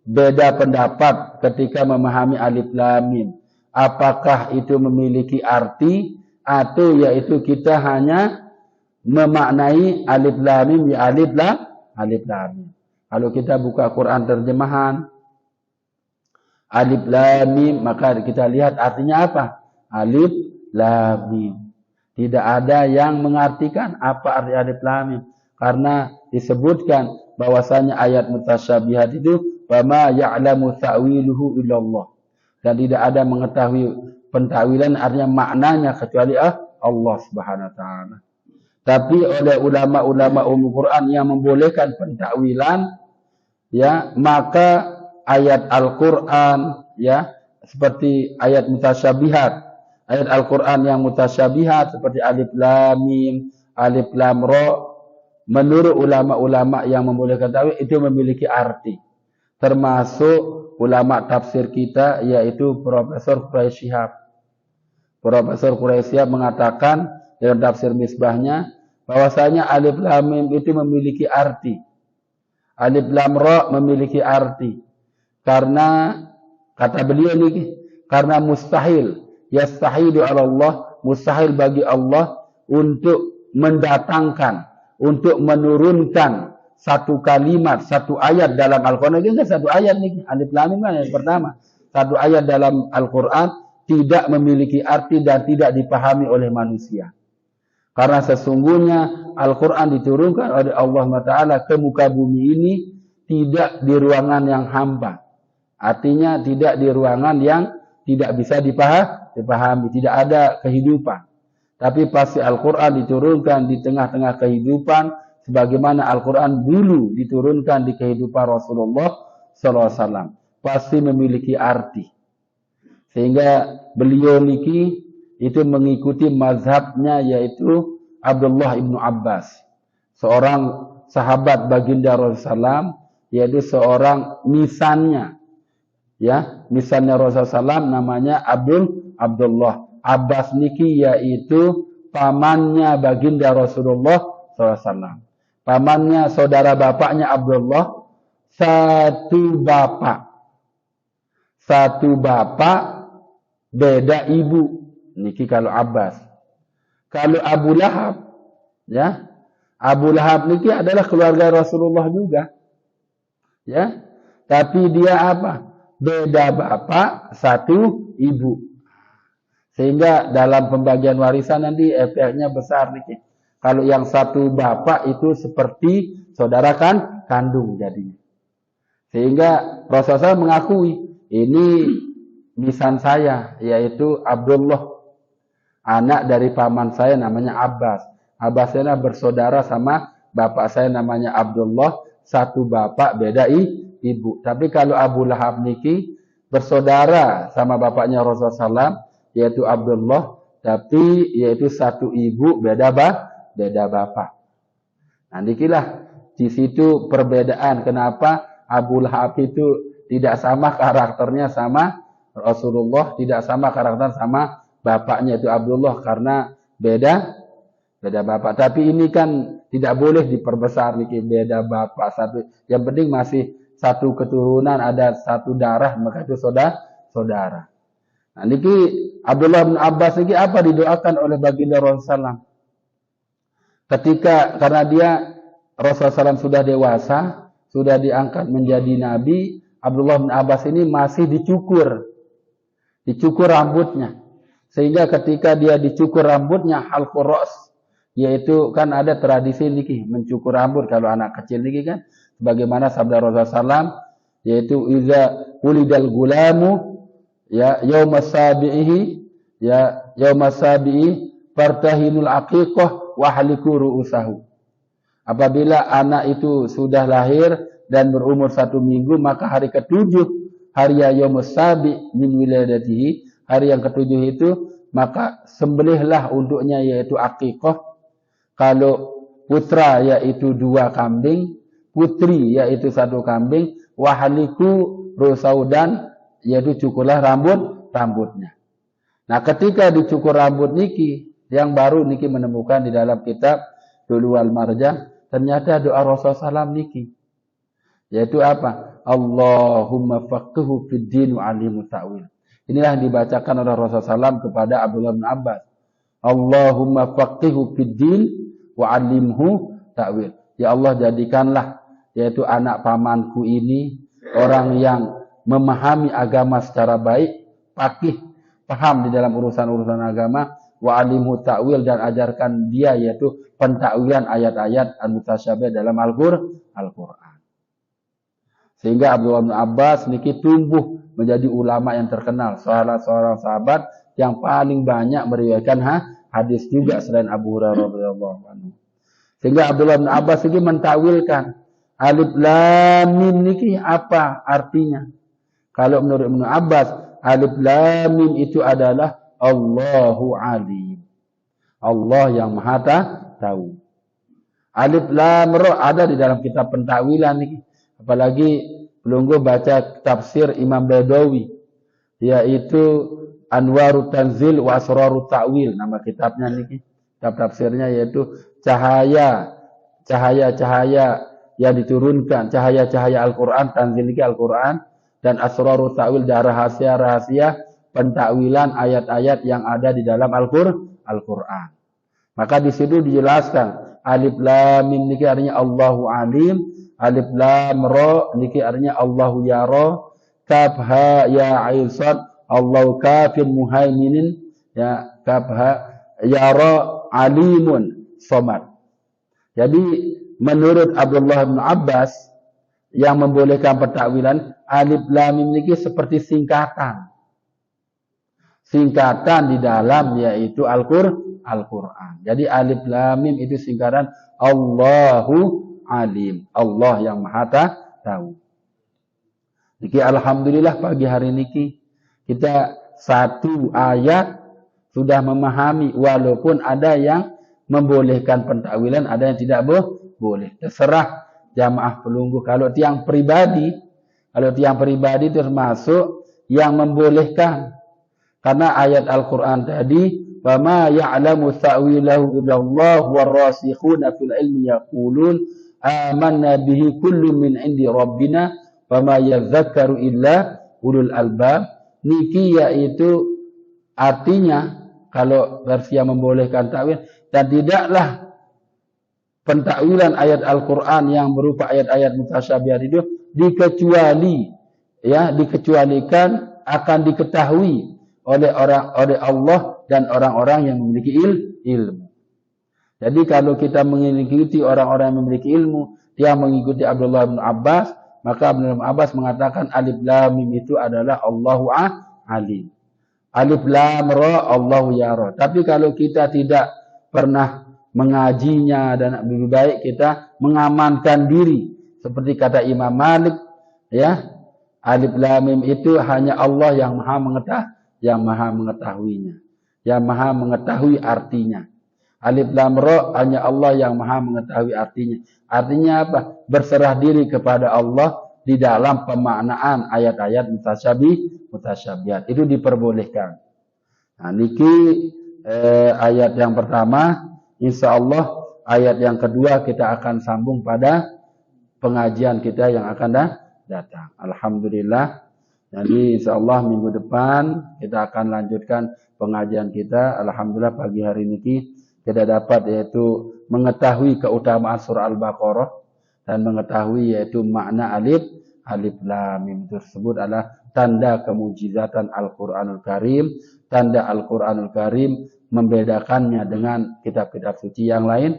A: beda pendapat ketika memahami alif lam mim. Apakah itu memiliki arti atau yaitu kita hanya memaknai alif lam mim ya alif lam mim. Kalau kita buka Quran terjemahan alif lam mim, maka kita lihat artinya apa? Alif lam mim. Tidak ada yang mengartikan apa arti alif lam mim, karena disebutkan bahwasanya ayat mutasyabihat itu wa ma ya'lamu ta'wiluhu illallah, dan tidak ada mengetahui pentakwilan artinya maknanya kecuali Allah Subhanahu wa taala. Tapi oleh ulama-ulama umum Quran yang membolehkan pentakwilan, maka ayat Al-Quran seperti ayat mutasyabihat, ayat Al-Quran yang mutasyabihat seperti alif lam mim, alif lam ra, menurut ulama-ulama yang membolehkan takwil itu memiliki arti. Termasuk ulama tafsir kita yaitu Profesor Quraisy Shihab. Profesor Quraisy Shihab mengatakan dalam tafsir Misbahnya bahwasanya alif lam mim itu memiliki arti. Alif lam ra memiliki arti. Karena kata beliau ini karena mustahil, yastahilu 'ala Allah, mustahil bagi Allah untuk mendatangkan, untuk menurunkan satu kalimat, satu ayat dalam Al-Quran. Ini satu ayat nih, alif lam mim yang pertama. Satu ayat dalam Al-Quran tidak memiliki arti dan tidak dipahami oleh manusia. Karena sesungguhnya Al-Quran diturunkan oleh Allah Ta'ala ke muka bumi ini tidak di ruangan yang hampa. Artinya tidak di ruangan yang tidak bisa dipahami, tidak ada kehidupan. Tapi pasti Al-Quran diturunkan di tengah-tengah kehidupan, sebagaimana Al-Quran dulu diturunkan di kehidupan Rasulullah SAW. Pasti memiliki arti. Sehingga beliau niki itu mengikuti mazhabnya yaitu Abdullah ibnu Abbas, seorang sahabat baginda Rasulullah SAW, yaitu seorang misannya, ya, misannya Rasulullah SAW namanya Abdullah. Abbas niki yaitu pamannya baginda Rasulullah SAW. Pamannya saudara bapaknya Abdullah, satu bapak beda ibu. Niki kalau Abbas. Kalau Abu Lahab, ya, Abu Lahab niki adalah keluarga Rasulullah juga, ya. Tapi dia apa? Beda bapak, satu ibu. Sehingga dalam pembagian warisan nanti efeknya besar niki. Kalau yang satu bapak itu seperti saudara kandung jadinya. Sehingga Rasulullah mengakui ini misan saya, yaitu Abdullah, anak dari paman saya namanya Abbas. Abbas saya bersaudara sama bapak saya namanya Abdullah, satu bapak beda ibu. Tapi kalau Abu Lahab niki bersaudara sama bapaknya Rasulullah SAW, yaitu Abdullah, tapi yaitu satu ibu beda bapak. Nah, nikilah di situ perbedaan kenapa Abu Lahab itu tidak sama karakternya sama Rasulullah, tidak sama karakter sama bapaknya itu Abdullah, karena beda bapak. Tapi ini kan tidak boleh diperbesar niki, beda bapak satu. Yang penting masih satu keturunan, ada satu darah, maka itu saudara. Nah, niki Abdullah bin Abbas niki apa didoakan oleh baginda Rasulullah SAW? Karena dia Rasulullah SAW sudah dewasa, sudah diangkat menjadi nabi, Abdullah bin Abbas ini masih dicukur rambutnya. Sehingga ketika dia dicukur rambutnya, halqur ra's, yaitu kan ada tradisi niki mencukur rambut kalau anak kecil niki kan, sebagaimana sabda Rasulullah SAW, yaitu iza ulidal gulamu ya yaumas sabihi fartahinul aqiqah wa haliku ru'usahu. Apabila anak itu sudah lahir dan berumur 1 minggu, maka hari ke-7, hari yaumus sabi min wiladatihi, hari yang ke-7 itu, maka sembelihlah untuknya yaitu aqiqah. Kalau putra yaitu 2 kambing, putri yaitu 1 kambing, wahaliku rusaudan, yaitu cukurlah rambutnya. Nah, ketika dicukur rambut niki, yang baru niki menemukan di dalam kitab Duluwal Marjah, ternyata doa Rasulullah SAW niki, yaitu apa? Allahumma faqihhu fid din wa 'allimhu ta'wil. Inilah yang dibacakan oleh Rasulullah SAW kepada Abdullah bin Abbas. Allahumma faqihhu fid din wa 'allimhu ta'wil. Ya Allah, jadikanlah yaitu anak pamanku ini orang yang memahami agama secara baik, faqih, paham di dalam urusan-urusan agama, wa 'allimhu ta'wil, dan ajarkan dia yaitu pentakwilan ayat-ayat al-mutasyabih dalam Al-Qur'an. Sehingga Abdullah bin Abbas niki tumbuh menjadi ulama yang terkenal, salah seorang sahabat yang paling banyak meriwayatkan hadis juga selain Abu Hurairah radhiyallahu anhu. Sehingga Abdullah bin Abbas niki mentakwilkan alif lam mim niki apa artinya? Kalau menurut Ibnu Abbas, alif lam mim itu adalah Allahu alim. Allah yang Maha tahu. Alif lam ra ada di dalam kitab pentakwilan niki. Apalagi belum gue baca tafsir Imam Badawi, yaitu Anwarut Tanzil wa Asrarut Ta'wil, nama kitabnya niki. Kitab tafsirnya yaitu cahaya yang diturunkan, cahaya-cahaya Al-Qur'an, Tanzil niki Al-Qur'an, dan Asrarut Ta'wil, dan rahasia-rahasia pentakwilan ayat-ayat yang ada di dalam Al-Qur'an. Maka di situ dijelaskan alif lam mim niki artinya Allahu alim, alif lam ra niki artinya Allahu yara, kaf ha ya ain sad Allahu kafin muhaiminin, ya kaf ha yara alimun somad. Jadi menurut Abdullah bin Abbas yang membolehkan pentakwilan, alif lam mim niki seperti singkatan di dalam yaitu Al-Qur'an. Jadi alif lam mim itu singkatan Allahu alim, Allah yang Maha tahu. Niki alhamdulillah pagi hari niki kita 1 ayat sudah memahami, walaupun ada yang membolehkan pentakwilan, ada yang tidak boleh. Terserah jamaah pelunggu. Kalau tiang pribadi termasuk yang membolehkan. Karena ayat Al-Quran tadi, وَمَا يَعْلَمُ تَأْوِيلَهُ إِلَّا اللَّهُ وَالرَّاسِخُونَ فِي الْعِلْمِ يَقُولُونَ آمَنَّا بِهِ كُلٌّ مِّنْ عِندِ رَبِّنَا وَمَا يَذَّكَّرُ إِلَّا أُولُو الْأَلْبَابِ. Niki yaitu artinya, kalau versi yang membolehkan takwil, dan tidaklah pentakwilan ayat Al-Quran yang berupa ayat-ayat mutasyabihat itu dikecualikan akan diketahui oleh Allah dan orang-orang yang memiliki ilmu. Jadi kalau kita mengikuti orang-orang yang memiliki ilmu, dia mengikuti Abdullah bin Abbas, maka Abdullah bin Abbas mengatakan alif lam mim itu adalah Allahu alim. Alif lam ra Allahu yara. Tapi kalau kita tidak pernah mengajinya, dan lebih baik kita mengamankan diri seperti kata Imam Malik, ya, alif lam mim itu hanya Allah yang maha mengetahuinya, yang maha mengetahui artinya. Alif lam ra hanya Allah yang maha mengetahui artinya. Artinya apa? Berserah diri kepada Allah di dalam pemaknaan ayat-ayat mutasyabihat. Itu diperbolehkan. Nah, niki ayat yang pertama. InsyaAllah ayat yang kedua kita akan sambung pada pengajian kita yang akan datang. Alhamdulillah. Jadi insyaAllah minggu depan kita akan lanjutkan pengajian kita. Alhamdulillah pagi hari ini kita dapat yaitu mengetahui keutamaan surah Al-Baqarah dan mengetahui yaitu makna alif lam mim tersebut adalah tanda kemujizatan Al-Quranul Karim. Tanda Al-Quranul Karim membedakannya dengan kitab-kitab suci yang lainnya.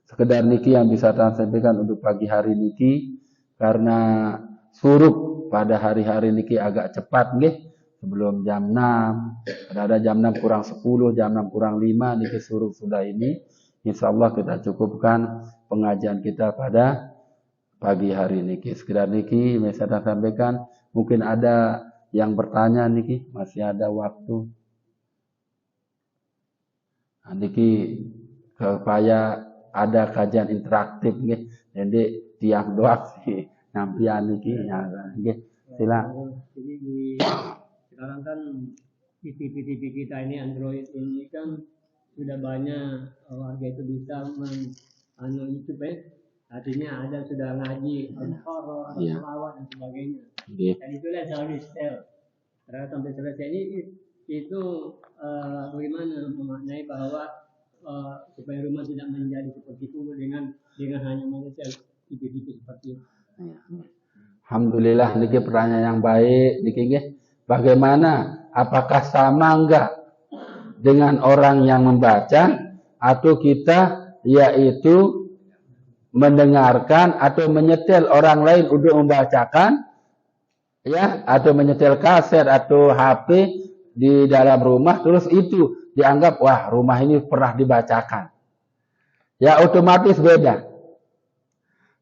A: Sekedar niki yang bisa saya sampaikan untuk pagi hari niki, karena surup pada hari-hari niki agak cepat nggih, sebelum jam 6, ada jam 6 kurang 10, jam 6 kurang 5 niki surup sudah ini. Insyaallah kita cukupkan pengajian kita pada pagi hari niki. Sekedar niki saya sampaikan, mungkin ada yang bertanya niki, masih ada waktu. Niki supaya ada kajian interaktif nggih. Jadi tiang doang sih nampian niki ya nggih. Silakan.
B: Jadi sekarang kan di TV kita ini Android ini kan sudah banyak warga itu bisa YouTube ya. Artinya ada sudah ngaji horor, selawat dan sebagainya. Dan itulah selalu di-share. Karena sampai selesai ini itu bagaimana memaknai bahwa supaya rumah tidak menjadi seperti itu dengan hanya manusia TV seperti itu.
A: Alhamdulillah, niki pertanyaan yang baik, niki. Bagaimana? Apakah sama enggak dengan orang yang membaca atau kita yaitu mendengarkan atau menyetel orang lain untuk membacakan, ya, atau menyetel kaset atau HP di dalam rumah, terus itu dianggap wah rumah ini pernah dibacakan. Ya otomatis beda.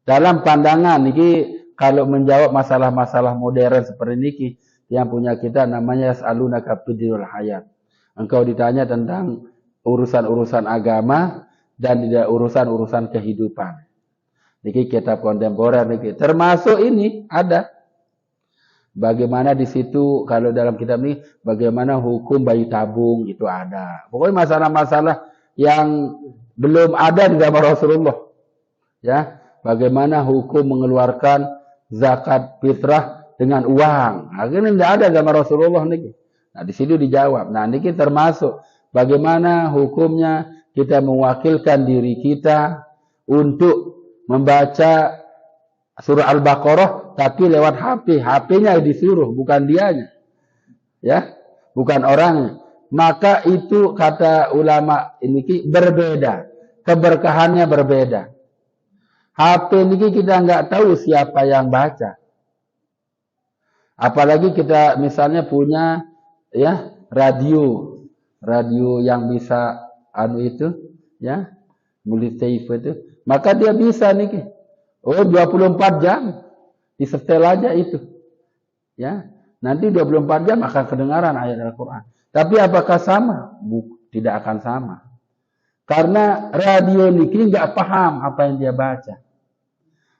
A: Dalam pandangan niki kalau menjawab masalah-masalah modern seperti niki yang punya kita namanya yas'alunaka fid-dinil hayat. Engkau ditanya tentang urusan-urusan agama dan tidak urusan-urusan kehidupan. Niki kitab kontemporer niki termasuk ini ada. Bagaimana di situ kalau dalam kitab ini bagaimana hukum bayi tabung itu ada. Pokoknya masalah-masalah yang belum ada di zaman Rasulullah. Ya, bagaimana hukum mengeluarkan zakat fitrah dengan uang. Akhirnya tidak ada zaman Rasulullah niki. Nah, di situ dijawab. Nah, niki termasuk bagaimana hukumnya kita mewakilkan diri kita untuk membaca surah Al-Baqarah tapi lewat HP. HP-nya disuruh, bukan dianya. Ya, bukan orangnya. Maka itu kata ulama ini berbeda. Keberkahannya berbeda. HP ini kita nggak tahu siapa yang baca. Apalagi kita misalnya punya ya radio yang bisa ya, multi-tape itu. Maka dia bisa nih. Oh 24 jam disetel aja itu. Ya, nanti 24 jam akan kedengaran ayat Al-Quran. Tapi apakah sama? Tidak akan sama. Karena radio niki nggak paham apa yang dia baca.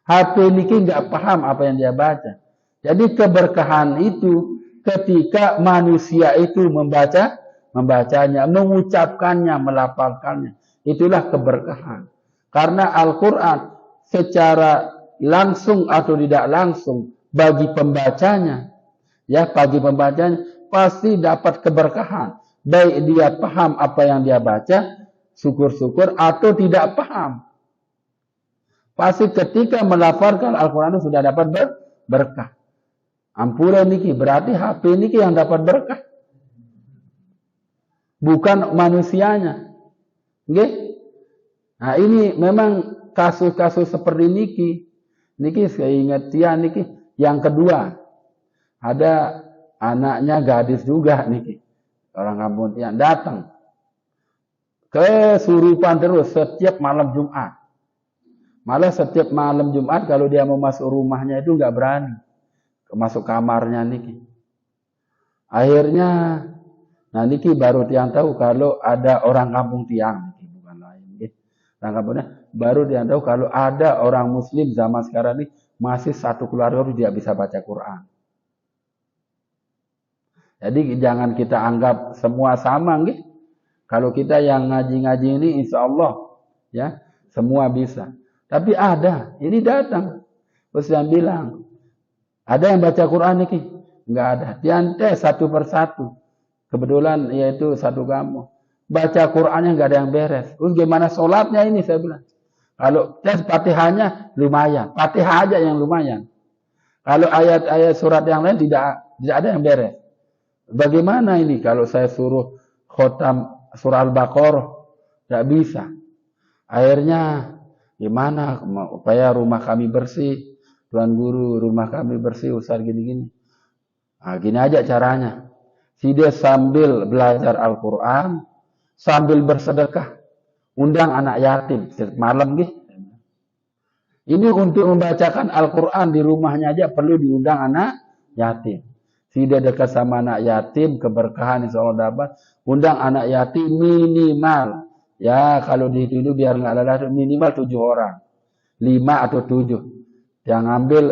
A: HP niki nggak paham apa yang dia baca. Jadi keberkahan itu ketika manusia itu membacanya, mengucapkannya, melafalkannya. Itulah keberkahan. Karena Al-Quran secara langsung atau tidak langsung bagi pembacanya, pasti dapat keberkahan. Baik dia paham apa yang dia baca, syukur-syukur, atau tidak paham. Pasti ketika melafalkan Al-Quran itu sudah dapat berkah. Ampura niki, berarti HP niki yang dapat berkah. Bukan manusianya. Okay? Nah ini memang kasus-kasus seperti niki saya ingat ya niki. Yang kedua, ada anaknya gadis juga niki. Orang kampung yang datang. Kesurupan terus setiap malam Jumat. Malah setiap malam Jumat kalau dia mau masuk rumahnya itu nggak berani. Masuk kamarnya niki. Akhirnya, nah niki baru tiang tahu kalau ada orang kampung tiang. Niki, bukan lain. Orang kampungnya baru tiang tahu kalau ada orang muslim zaman sekarang ini masih satu keluarga tidak bisa baca Quran. Jadi jangan kita anggap semua sama, nggih. Kalau kita yang ngaji-ngaji ini insya Allah ya semua bisa. Tapi ada, ini datang. Terus yang bilang, ada yang baca Quran niki? Enggak ada. Diantai satu persatu. Kebetulan yaitu satu kamu. Baca Qurannya enggak ada yang beres. Terus gimana sholatnya ini saya bilang. Kalau tes Fatihahnya lumayan. Fatihah aja yang lumayan. Kalau ayat-ayat surat yang lain tidak ada yang beres. Bagaimana ini kalau saya suruh khotam surah Al-Baqarah? Tidak bisa. Akhirnya gimana supaya rumah kami bersih? Tuan guru, rumah kami bersih, Ustaz gini-gini. Nah, gini aja caranya. Si dia sambil belajar Al-Quran, sambil bersedekah. Undang anak yatim. Malam gitu. Ini untuk membacakan Al-Quran di rumahnya aja perlu diundang anak yatim. Si dia dekat sama anak yatim, keberkahan insya Allah dapat. Undang anak yatim minimal. Ya kalau dihitung biar nggak lelah minimal 7 orang. 5 atau 7. Yang ambil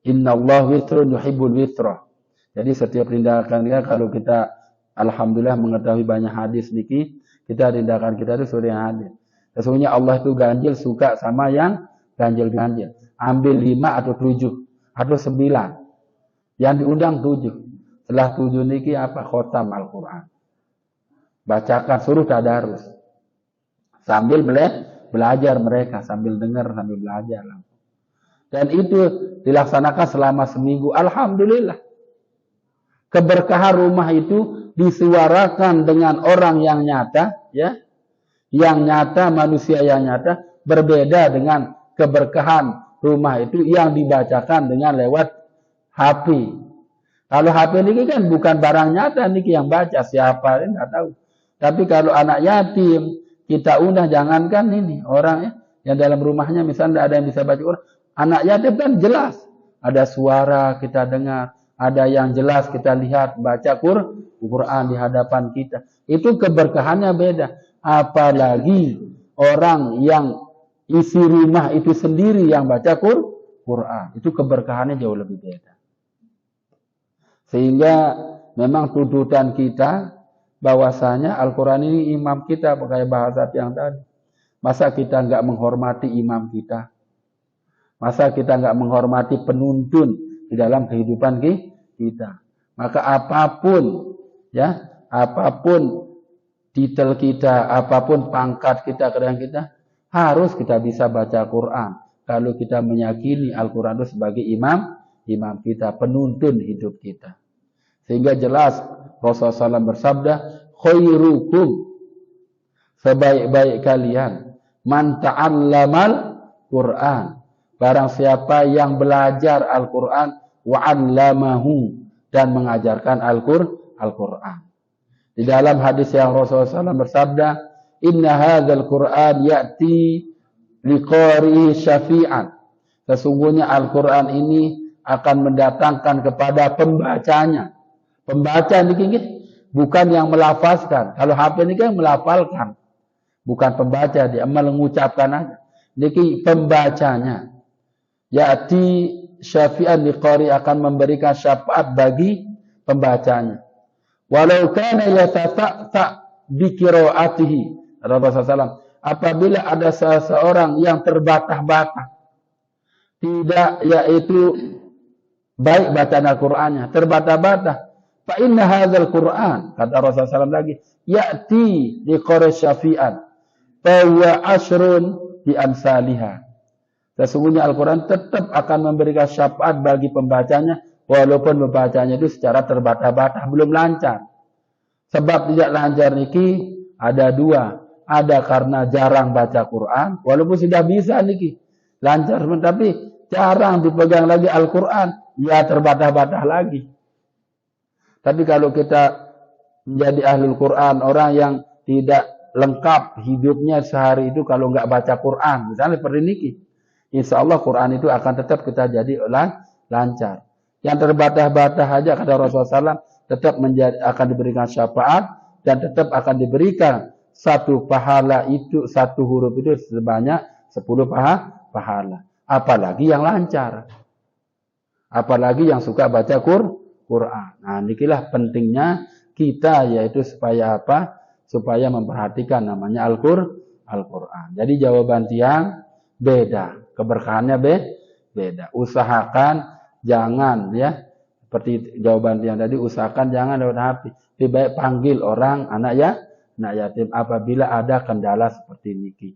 A: innallahu witrun yuhibbul witra. Jadi setiap tindakan kita kalau kita alhamdulillah mengetahui banyak hadis niki, kita tindakan kita itu sesuai dengan hadis. Sesungguhnya Allah itu ganjil suka sama yang ganjil-ganjil. Ambil 5 atau 7 atau 9. Yang diundang 7. Setelah 7 niki apa? Khotam Al-Quran. Bacakan suruh tadarus. Sambil belajar mereka, sambil dengar, sambil belajar. Dan itu dilaksanakan selama seminggu. Alhamdulillah. Keberkahan rumah itu disuarakan dengan orang yang nyata, ya. Yang nyata, manusia yang nyata, berbeda dengan keberkahan rumah itu yang dibacakan dengan lewat HP. Kalau HP ini kan bukan barang nyata niki yang baca, siapa ini nggak tahu. Tapi kalau anak yatim, kita undang jangankan ini orang ya, yang dalam rumahnya misalnya ada yang bisa baca Quran. Anak yatim kan jelas, ada suara kita dengar, ada yang jelas kita lihat baca Quran di hadapan kita. Itu keberkahannya beda. Apalagi orang yang isi rumah itu sendiri yang baca Quran, itu keberkahannya jauh lebih beda. Sehingga memang tuntutan kita bahwasanya Al-Quran ini imam kita pakai bahasa yang tadi. Masa kita nggak menghormati imam kita? Masa kita nggak menghormati penuntun di dalam kehidupan kita? Maka apapun, ya, apapun titel kita, apapun pangkat kita, keadaan kita, harus kita bisa baca Quran. Kalau kita meyakini Al-Quran itu sebagai imam kita, penuntun hidup kita. Sehingga jelas Rasulullah SAW bersabda, khairukum, sebaik-baik kalian, man ta'allamal Quran. Barang siapa yang belajar Al-Quran, wa'allamahu, dan mengajarkan Al-Quran. Di dalam hadis yang Rasulullah SAW bersabda, inna hadzal Quran ya'ti liqari'i syafi'an. Sesungguhnya Al-Quran ini akan mendatangkan kepada pembacanya. Pembaca ini bukan yang melafazkan. Kalau hafid ini kan melafalkan, bukan pembaca, dia mengucapkan aja. Niki pembacanya. Ya'ti syafi'an liqari, akan memberikan syafaat bagi pembacanya. Walau kana yatata'ta bi qiraatihi. Rasulullah SAW, apabila ada seseorang yang terbatah-batah, tidak yaitu baik bacaan Al-Qur'annya, terbatah-batah, fa inna hadzal Qur'an, kata Rasulullah SAW lagi, ya'ti liqari syafi'an fa huwa asrun bi amsalihha. Sesungguhnya Al-Quran tetap akan memberikan syafaat bagi pembacanya, walaupun pembacanya itu secara terbatah-batah, belum lancar. Sebab tidak lancar niki ada dua. Ada karena jarang baca Quran, walaupun sudah bisa niki lancar, tapi jarang dipegang lagi Al-Quran, ya terbatah-batah lagi. Tapi kalau kita menjadi ahlul Quran, orang yang tidak lengkap hidupnya sehari itu kalau nggak baca Quran, misalnya seperti niki, insya Allah Quran itu akan tetap kita jadi lancar. Yang terbatah-batah aja kata Rasulullah SAW tetap akan diberikan syafaat dan tetap akan diberikan satu pahala itu, satu huruf itu sebanyak 10 pahala. Apalagi yang lancar. Apalagi yang suka baca Quran. Nah, inilah pentingnya kita, yaitu supaya apa? Supaya memperhatikan namanya Al-Quran. Jadi jawaban tiang beda. Keberkahannya beda. Usahakan jangan ya. Seperti jawaban yang tadi, usahakan jangan lewat hati. Lebih baik panggil orang anak yatim apabila ada kendala seperti ini.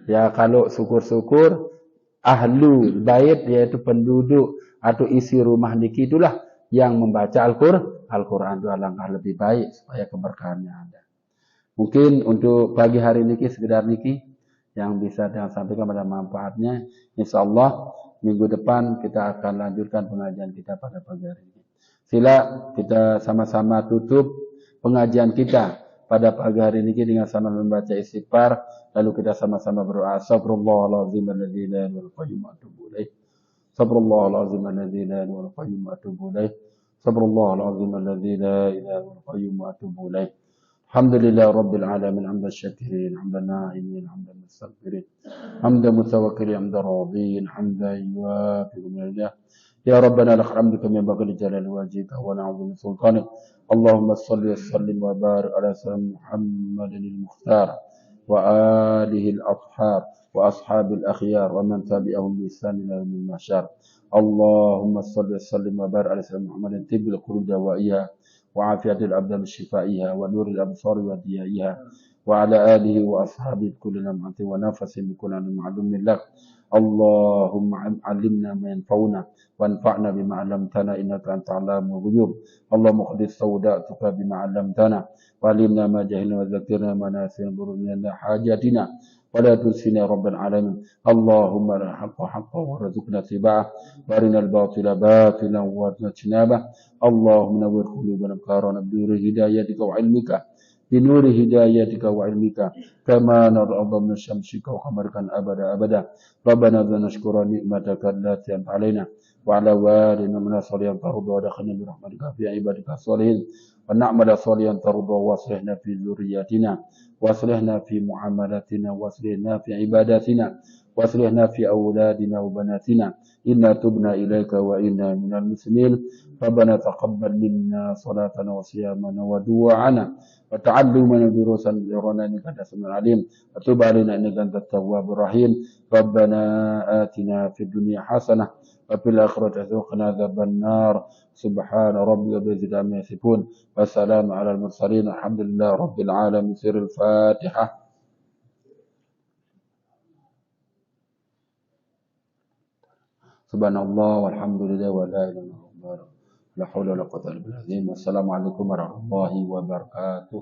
A: Ya kalau syukur-syukur ahlu bait, yaitu penduduk atau isi rumah niki itulah yang membaca Al-Quran itu alangkah lebih baik supaya keberkahannya ada. Mungkin untuk pagi hari niki sekedar niki yang bisa saya sampaikan pada manfaatnya. Insyaallah minggu depan kita akan lanjutkan pengajian kita pada pagi hari ini. Sila kita sama-sama tutup pengajian kita pada pagi hari ini dengan sama membaca istighfar, lalu kita sama-sama berdoa. Astagfirullahaladzim alladzi la ilaha illa huwal qayyum wa atubu ilaih. Astagfirullahaladzim alladzi la ilaha illa huwal qayyum wa atubu ilaih. Astagfirullahaladzim alladzi la ilaha illa huwal qayyum wa atubu ilaih. Alhamdulillah Rabbil Alamin, hamdan syakirin, hamdan na'imin, hamdan mustaghfirin, hamdan mutawakkilin, hamdan radin, hamdan yuwafiqu minallah. Ya Rabbana lakal hamdu kama yanbaghi li jalali wajhika wa na'udzu min sultanik. Allahumma salli wa sallim wa barik ala sayyidina Muhammadin al-Mukhtar wa alihi al-athhar wa ashabil akhyar wa man tabi'ahum bi ihsan ila yaumil mahsyar. Allahumma salli wa sallim wa barik ala sayyidina Muhammadin tibbil qulub dawaiha وعافية الأبدان شفائها ونور الأبصار وديائها وعلى آله وأصحابه كل لمعة ونفس بكل معلوم لك. اللهم علمنا ما ينفعنا وانفعنا بما علمتنا إنك أنت علام الغيوب. اللهم اقض سوداءتك بما علمتنا وعلمنا ما جهلنا وذكرنا ما نسينا برنا حاجاتنا ولا تنسنا رب العالمين. اللهم ارنا الحق حقا وارزقنا اتباعه وارنا الباطل باطلا وارزقنا اجتنابه. اللهم نور قلوبنا بنور بنور هدايتك وعلمك بنور هدايتك وعلمك كما نرى من شمسك وقمرك أبدا. ربنا نشكر نعمتك التي أنعمت علينا وعلى والدنا من الصالحين ترضى ودخلنا برحمتك في عبادك الصالحين ونعمل صالحا ترضى واصلحنا في ذرياتنا واصلحنا في معاملاتنا واصلحنا في عباداتنا واصلحنا في أولادنا وبناتنا إنا تبنا إليك وإنا من المسلمين. ربنا تقبل منا صلاتنا وصيامنا ودعاءنا وتعلمنا دروسا غيرنا إنك أنت السميع العليم وتب علينا إنك أنت التواب الرحيم. ربنا آتنا في الدنيا حسنة وفي الآخرة حسنة وقنا عذاب النار. سبحان ربك رب العزة عما يصفون والسلام على المرسلين الحمد لله رب العالمين. سر الفاتحة. Subhanallah walhamdulillah wa la ilaha illallah. La haula wa la quwwata illa billah. Wassalamualaikum warahmatullahi wabarakatuh.